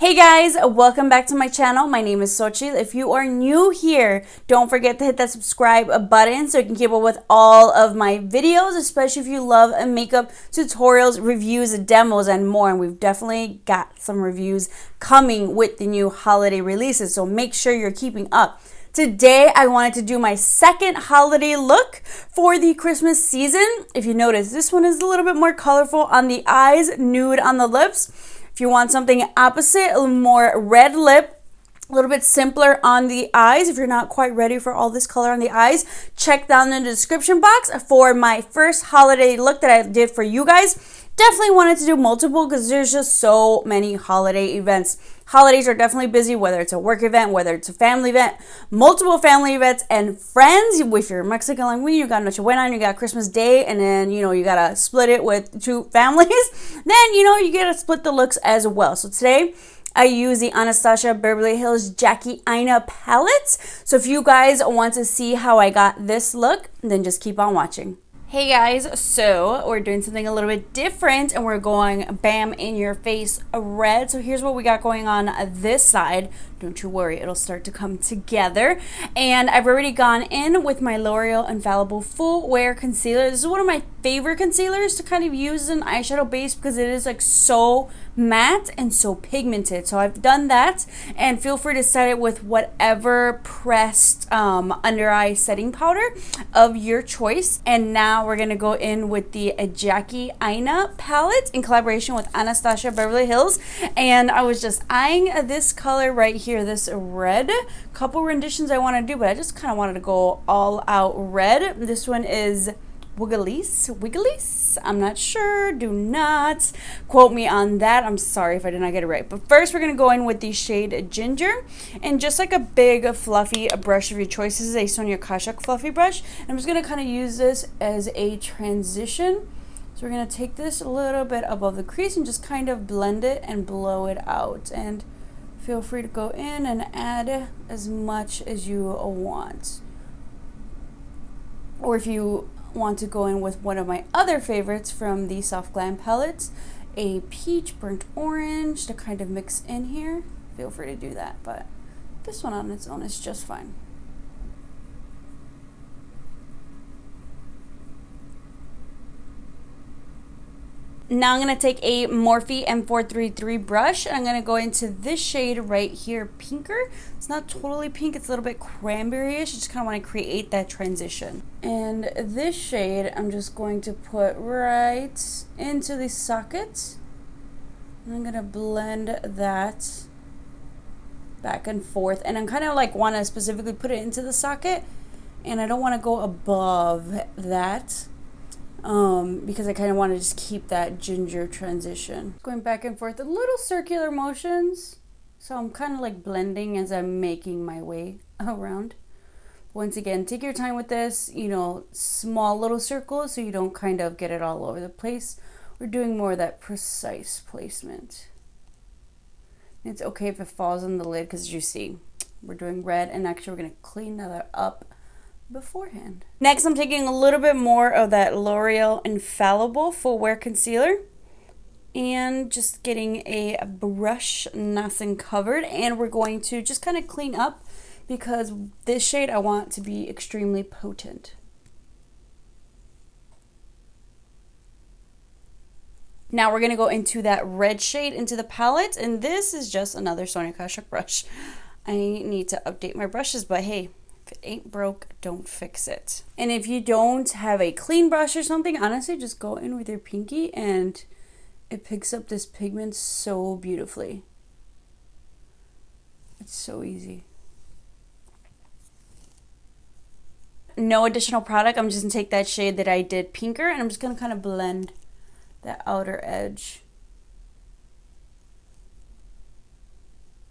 Hey guys, welcome back to my channel. My name is Xochitl. If you are new here, don't forget to hit that subscribe button so you can keep up with all of my videos, especially if you love makeup tutorials, reviews, demos, and more. And we've definitely got some reviews coming with the new holiday releases, so make sure you're keeping up. Today, I wanted to do my second holiday look for the Christmas season. If you notice, this one is a little bit more colorful on the eyes, nude on the lips. If you want something opposite, a little more red lip, a little bit simpler on the eyes. If you're not quite ready for all this color on the eyes, check down in the description box for my first holiday look that I did for you guys. Definitely wanted to do multiple because there's just so many holiday events. Holidays are definitely busy, whether it's a work event, whether it's a family event, multiple family events, and friends. If you're Mexican like me, you got Noche Buena, you got Christmas Day, and then, you gotta split it with two families. Then, you gotta split the looks as well. So today, I use the Anastasia Beverly Hills Jackie Aina palette. So if you guys want to see how I got this look, then just keep on watching. Hey guys, so we're doing something a little bit different and we're going bam in your face red. So here's what we got going on this side. Don't you worry, it'll start to come together. And I've already gone in with my L'Oreal Infallible Full Wear Concealer. This is one of my favorite concealers to kind of use as an eyeshadow base because it is like so matte and so pigmented. So I've done that, and feel free to set it with whatever pressed under eye setting powder of your choice. And now we're gonna go in with the Jackie Aina palette in collaboration with Anastasia Beverly Hills. And I was just eyeing this color right here, this red. Couple renditions I want to do, but I just kind of wanted to go all out red. This one is Wiggly's. I'm not sure. Do not quote me on that. I'm sorry if I did not get it right. But first, we're going to go in with the shade Ginger. And just like a big, fluffy brush of your choice. This is a Sonia Kashuk fluffy brush. And I'm just going to kind of use this as a transition. So we're going to take this a little bit above the crease and just kind of blend it and blow it out. And feel free to go in and add as much as you want. Or if you want to go in with one of my other favorites from the Soft Glam palettes, a peach burnt orange to kind of mix in here, feel free to do that, but this one on its own is just fine. Now I'm going to take a Morphe M433 brush and I'm going to go into this shade right here, Pinker. It's not totally pink, it's a little bit cranberry-ish. I just kind of want to create that transition. And this shade I'm just going to put right into the socket. And I'm going to blend that back and forth. And I'm kind of like want to specifically put it into the socket. And I don't want to go above that. Because I kind of want to just keep that ginger transition. Going back and forth, a little circular motions. So I'm kind of like blending as I'm making my way around. Once again, take your time with this, small little circles so you don't kind of get it all over the place. We're doing more of that precise placement. It's okay if it falls on the lid because you see, we're doing red, and actually we're going to clean that up beforehand. Next, I'm taking a little bit more of that L'Oreal Infallible Full Wear Concealer and just getting a brush nice and covered, and we're going to just kind of clean up because this shade I want to be extremely potent. Now we're going to go into that red shade into the palette, and this is just another Sonia Kashuk brush. I need to update my brushes, but hey, if it ain't broke, don't fix it. And if you don't have a clean brush or something, honestly, just go in with your pinky and it picks up this pigment so beautifully. It's so easy. No additional product. I'm just going to take that shade that I did Pinker and I'm just going to kind of blend that outer edge.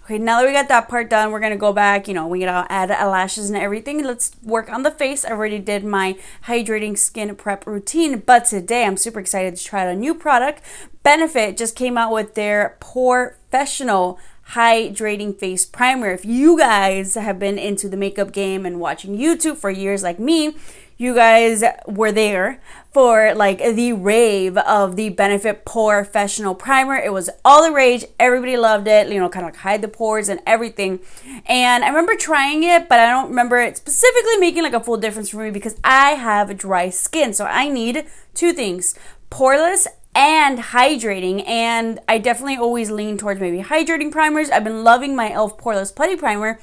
Okay, now that we got that part done, we're going to go back, we gotta add lashes and everything. Let's work on the face. I already did my hydrating skin prep routine, but today I'm super excited to try out a new product. Benefit just came out with their Professional Hydrating Face Primer. If you guys have been into the makeup game and watching YouTube for years like me, you guys were there for like the rave of the Benefit Professional Primer. It was all the rage. Everybody loved it, you know, kind of like hide the pores and everything. And I remember trying it, but I don't remember it specifically making like a full difference for me because I have dry skin. So I need two things, poreless and hydrating, and I definitely always lean towards maybe hydrating primers. I've been loving my e.l.f. Poreless Putty Primer,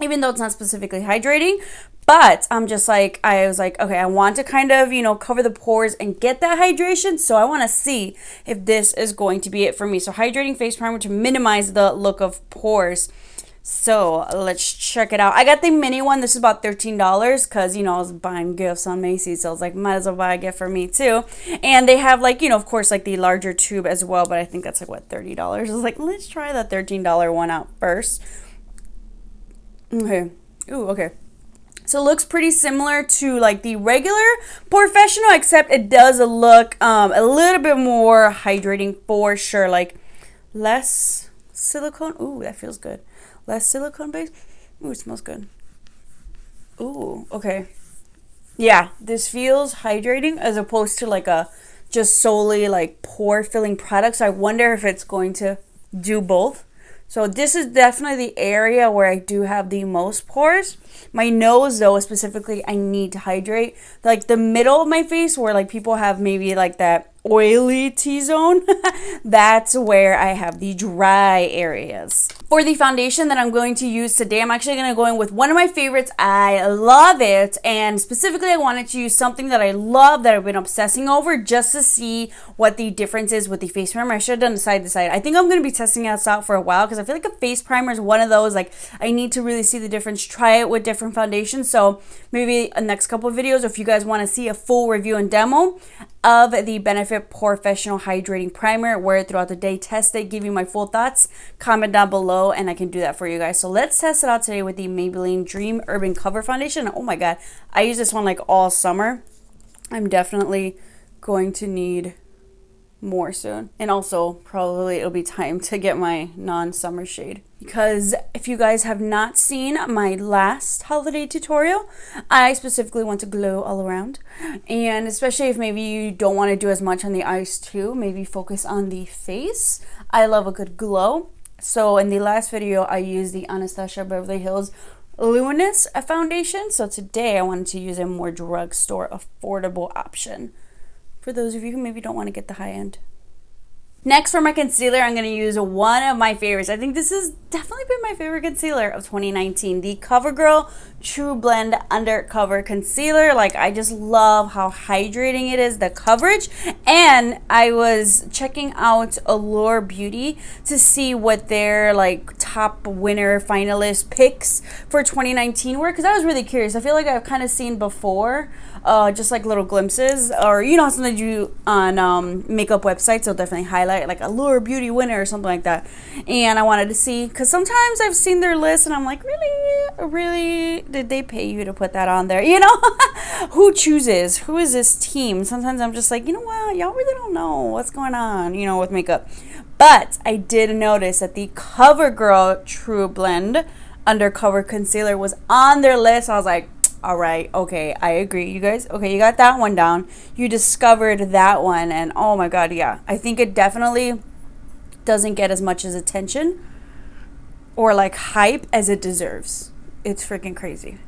even though it's not specifically hydrating. But I'm just like, I was like, okay, I want to kind of, you know, cover the pores and get that hydration. So I want to see if this is going to be it for me. So hydrating face primer to minimize the look of pores. So let's check it out. I got the mini one. This is about $13 because, you know, I was buying gifts on Macy's. So I was like, might as well buy a gift for me too. And they have like, you know, of course, like the larger tube as well. But I think that's like, what, $30? I was like, let's try the $13 one out first. Okay. Ooh, okay. So it looks pretty similar to like the regular Professional, except it does look a little bit more hydrating for sure. Like less silicone. Ooh, that feels good. Less silicone base. Ooh, it smells good. Ooh, okay. Yeah, this feels hydrating as opposed to like a just solely like pore filling product. So I wonder if it's going to do both. So this is definitely the area where I do have the most pores. My nose, though, specifically, I need to hydrate. Like the middle of my face where like people have maybe like that oily T-zone, that's where I have the dry areas. For the foundation that I'm going to use today, I'm actually going to go in with one of my favorites. I love it, and specifically I wanted to use something that I love, that I've been obsessing over, just to see what the difference is with the face primer. I should have done side to side. I think I'm going to be testing this out for a while because I feel like a face primer is one of those, like, I need to really see the difference, try it with different foundations. So maybe a next couple of videos, if you guys want to see a full review and demo of the Benefit Professional Hydrating Primer, wear it throughout the day, test it, give you my full thoughts, comment down below, and I can do that for you guys. So let's test it out today with the Maybelline Dream Urban Cover Foundation. Oh my god, I use this one like all summer. I'm definitely going to need more soon, and also probably it'll be time to get my non-summer shade, because if you guys have not seen my last holiday tutorial, I specifically want to glow all around, and especially if maybe you don't want to do as much on the eyes too, maybe focus on the face. I love a good glow. So in the last video I used the Anastasia Beverly Hills Luminous foundation, so today I wanted to use a more drugstore affordable option for those of you who maybe don't want to get the high end. Next, for my concealer, I'm going to use one of my favorites. I think this has definitely been my favorite concealer of 2019. The CoverGirl True Blend Undercover Concealer. Like, I just love how hydrating it is, the coverage. And I was checking out Allure Beauty to see what their, like, top winner finalist picks for 2019 were, because I was really curious. I feel like I've kind of seen before, just like little glimpses, or you know, something you on makeup websites, they'll definitely highlight like Allure Beauty winner or something like that. And I wanted to see, because sometimes I've seen their list and I'm like, really did they pay you to put that on there, you know? Who chooses? Who is this team? Sometimes I'm just like, you know what, y'all really don't know what's going on, you know, with makeup. But I did notice that the CoverGirl True Blend Undercover Concealer was on their list. I was like, all right, okay, I agree, you guys. Okay, you got that one down. You discovered that one, and oh my god, yeah. I think it definitely doesn't get as much as attention or like hype as it deserves. It's freaking crazy.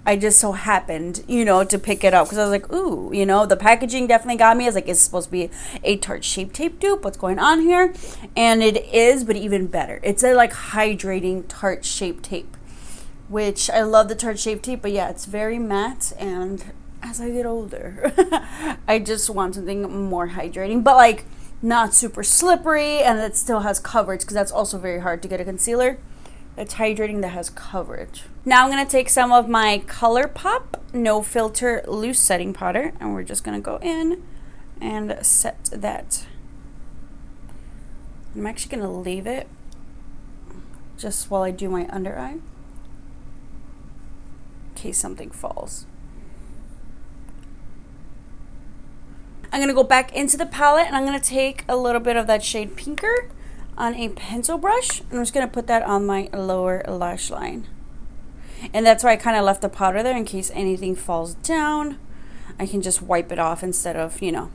I just so happened, you know, to pick it up because I was like, ooh, you know, the packaging definitely got me. I was like, it's supposed to be a Tarte Shape Tape dupe. What's going on here? And it is, but even better. It's a like hydrating Tarte Shape Tape, which I love the Tarte Shape Tape, but yeah, it's very matte, and as I get older, I just want something more hydrating, but like not super slippery, and it still has coverage, because that's also very hard to get a concealer that's hydrating that has coverage. Now I'm going to take some of my ColourPop No Filter Loose Setting Powder, and we're just going to go in and set that. I'm actually going to leave it just while I do my under eye, in case something falls. I'm going to go back into the palette, and I'm going to take a little bit of that shade Pinker on a pencil brush, and I'm just going to put that on my lower lash line. And that's why I kind of left the powder there in case anything falls down. I can just wipe it off instead of, you know,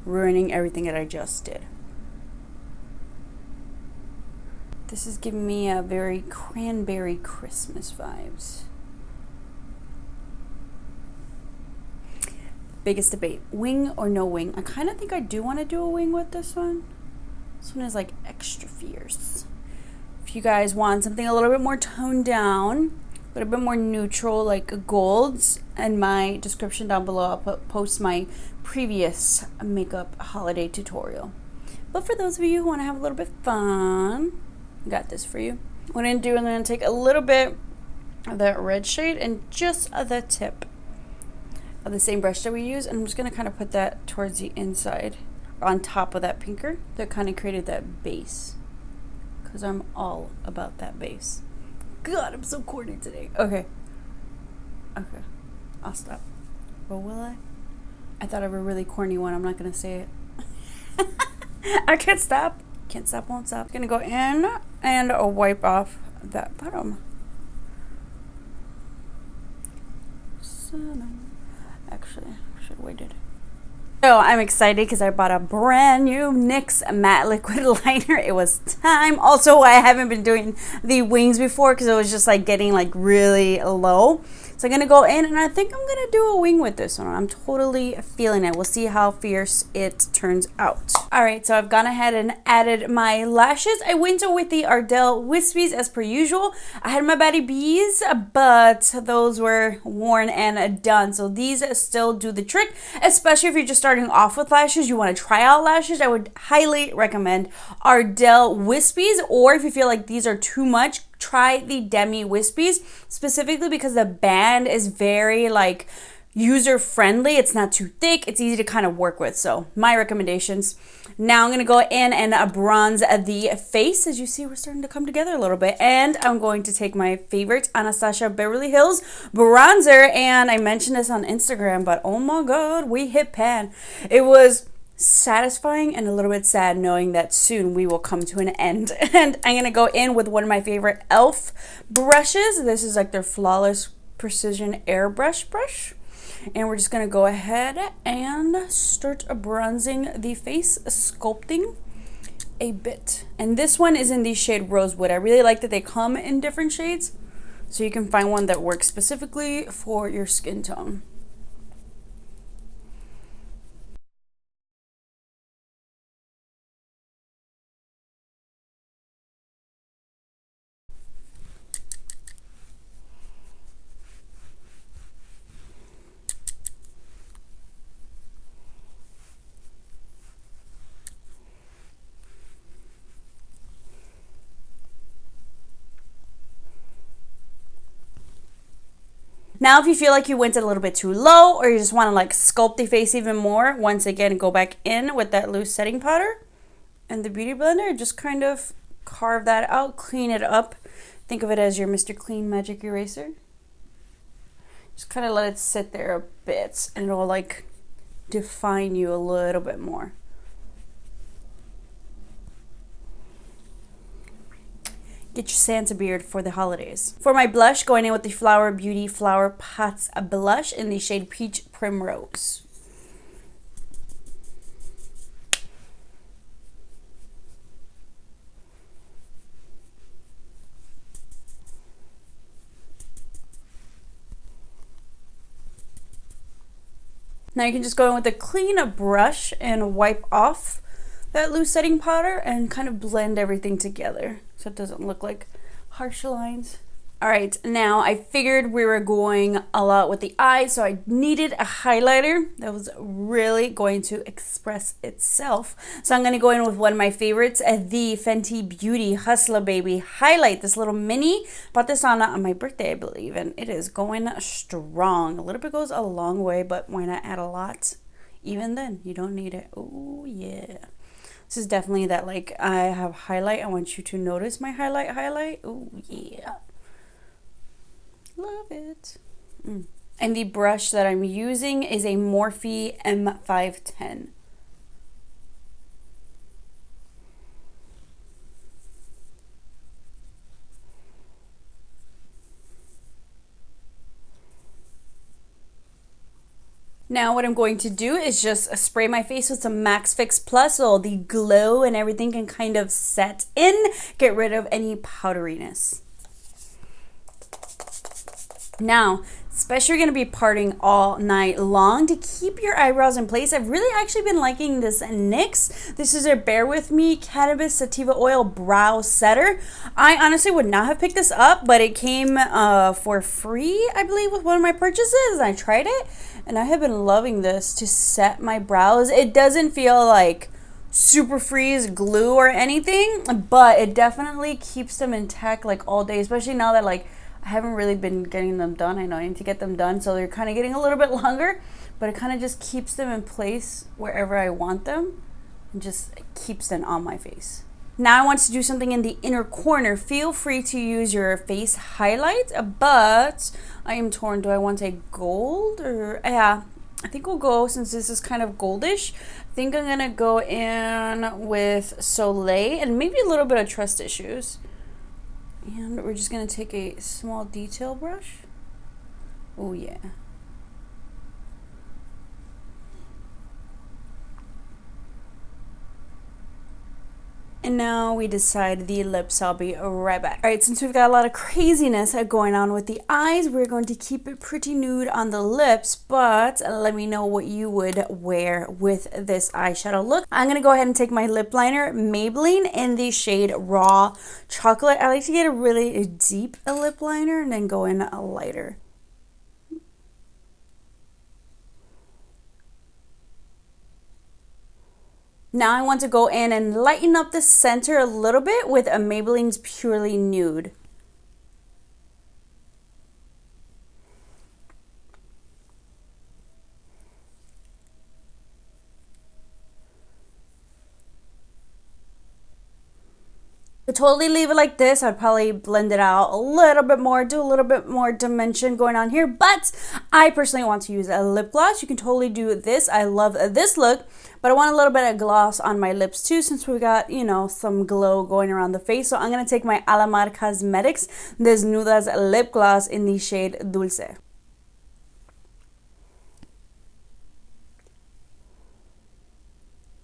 ruining everything that I just did. This is giving me a very cranberry Christmas vibes. Biggest debate, wing or no wing? I kind of think I do want to do a wing with this one. This one is like extra fierce. If you guys want something a little bit more toned down, a little bit more neutral, like golds, in my description down below, I'll post my previous makeup holiday tutorial. But for those of you who want to have a little bit fun, I got this for you. What I'm going to do, I'm going to take a little bit of that red shade and just the tip of the same brush that we use, and I'm just going to kind of put that towards the inside on top of that pinker that kind of created that base, because I'm all about that base. God, I'm so corny today. Okay, I'll stop. Or will I? I thought of a really corny one. I'm not going to say it. I can't stop. Can't stop, won't stop. I'm going to go in and wipe off that bottom. Actually, I should have waited. So I'm excited because I bought a brand new NYX matte liquid liner. It was time. Also, I haven't been doing the wings before because it was just like getting like really low. So I'm going to go in and I think I'm going to do a wing with this one. I'm totally feeling it. We'll see how fierce it turns out. All right, so I've gone ahead and added my lashes. I went with the Ardell Wispies as per usual. I had my Batty Bees, but those were worn and done. So these still do the trick, especially if you're just starting off with lashes. You want to try out lashes. I would highly recommend Ardell Wispies, or if you feel like these are too much, try the Demi Wispies, specifically because the band is very like user friendly. It's not too thick. It's easy to kind of work with. So my recommendations. Now I'm going to go in and bronze the face. As you see, we're starting to come together a little bit. And I'm going to take my favorite Anastasia Beverly Hills bronzer. And I mentioned this on Instagram, but oh my God, we hit pan. It was satisfying and a little bit sad knowing that soon we will come to an end. And I'm going to go in with one of my favorite e.l.f. brushes. This is like their Flawless Precision Airbrush brush. And we're just going to go ahead and start bronzing the face, sculpting a bit. And this one is in the shade Rosewood. I really like that they come in different shades, so you can find one that works specifically for your skin tone. Now, if you feel like you went a little bit too low or you just want to like sculpt the face even more, once again, go back in with that loose setting powder and the Beauty Blender. Just kind of carve that out, clean it up. Think of it as your Mr. Clean Magic Eraser. Just kind of let it sit there a bit and it'll like define you a little bit more. Get your Santa beard for the holidays. For my blush, going in with the Flower Beauty Flower Pots blush in the shade Peach Primrose. Now you can just go in with a clean brush and wipe off that loose setting powder and kind of blend everything together so it doesn't look like harsh lines. All right, now I figured we were going all out with the eyes, so I needed a highlighter that was really going to express itself. So I'm gonna go in with one of my favorites, the Fenty Beauty Hustler Baby Highlight, this little mini. Bought this on my birthday, I believe, and it is going strong. A little bit goes a long way, but why not add a lot? Even then, you don't need it. Oh yeah. This is definitely that, like, I have highlight. I want you to notice my highlight. Oh, yeah. Love it. And the brush that I'm using is a Morphe M510. Now what I'm going to do is just spray my face with some Max Fix Plus so the glow and everything can kind of set in, get rid of any powderiness. Now, especially you're going to be parting all night long to keep your eyebrows in place. I've really actually been liking this NYX. This is a Bear With Me Cannabis Sativa Oil Brow Setter. I honestly would not have picked this up, but it came for free, I believe, with one of my purchases, and I tried it, and I have been loving this to set my brows. It doesn't feel like super freeze glue or anything, but it definitely keeps them intact like all day, especially now that like I haven't really been getting them done. I know I need to get them done, so they're kind of getting a little bit longer, but it kind of just keeps them in place wherever I want them and just keeps them on my face. Now I want to do something in the inner corner. Feel free to use your face highlight, but I am torn. Do I want a gold or, yeah, I think we'll go, since this is kind of goldish, I think I'm gonna go in with Soleil and maybe a little bit of Trust Issues. And we're just going to take a small detail brush. Oh yeah. And now we decide the lips. I'll be right back. All right, since we've got a lot of craziness going on with the eyes, we're going to keep it pretty nude on the lips, but let me know what you would wear with this eyeshadow look. I'm going to go ahead and take my lip liner, Maybelline, in the shade Raw Chocolate. I like to get a really deep lip liner and then go in a lighter. Now I want to go in and lighten up the center a little bit with a Maybelline's Purely Nude. To totally leave it like this, I'd probably blend it out a little bit more, do a little bit more dimension going on here, but I personally want to use a lip gloss. You can totally do this. I love this look, but I want a little bit of gloss on my lips too, since we got, you know, some glow going around the face. So I'm going to take my Alamar Cosmetics Desnudas lip gloss in the shade Dulce.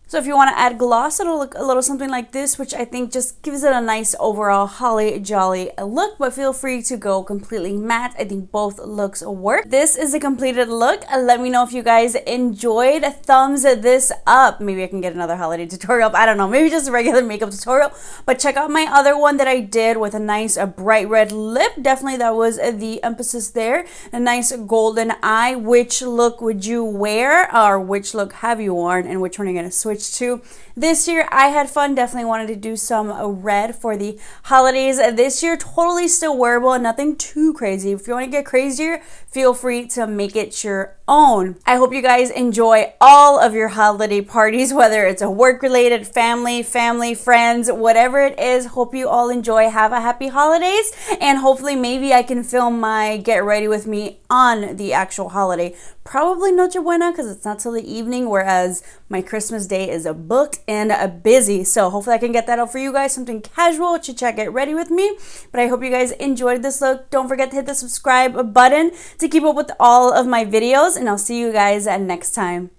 So if you want to add gloss, it'll look a little something like this, which I think just gives it a nice overall holly jolly look, but feel free to go completely matte. I think both looks work. This is a completed look. Let me know if you guys enjoyed. Thumbs this up. Maybe I can get another holiday tutorial. I don't know, maybe just a regular makeup tutorial, but check out my other one that I did with a nice bright red lip. Definitely that was the emphasis there. A nice golden eye. Which look would you wear, or which look have you worn, and which one are you going to switch to this year? I had fun. Definitely wanted to do some red for the holidays this year. Totally still wearable and nothing too crazy. If you want to get crazier, feel free to make it your own. I hope you guys enjoy all of your holiday parties, whether it's a work related, family, friends, whatever it is. Hope you all enjoy. Have a happy holidays, and hopefully maybe I can film my get ready with me on the actual holiday. Probably Noche Buena, because it's not till the evening, whereas my Christmas day is booked and busy. So hopefully I can get that out for you guys, something casual, chit chat, get ready with me. But I hope you guys enjoyed this look. Don't forget to hit the subscribe button to keep up with all of my videos, and I'll see you guys next time.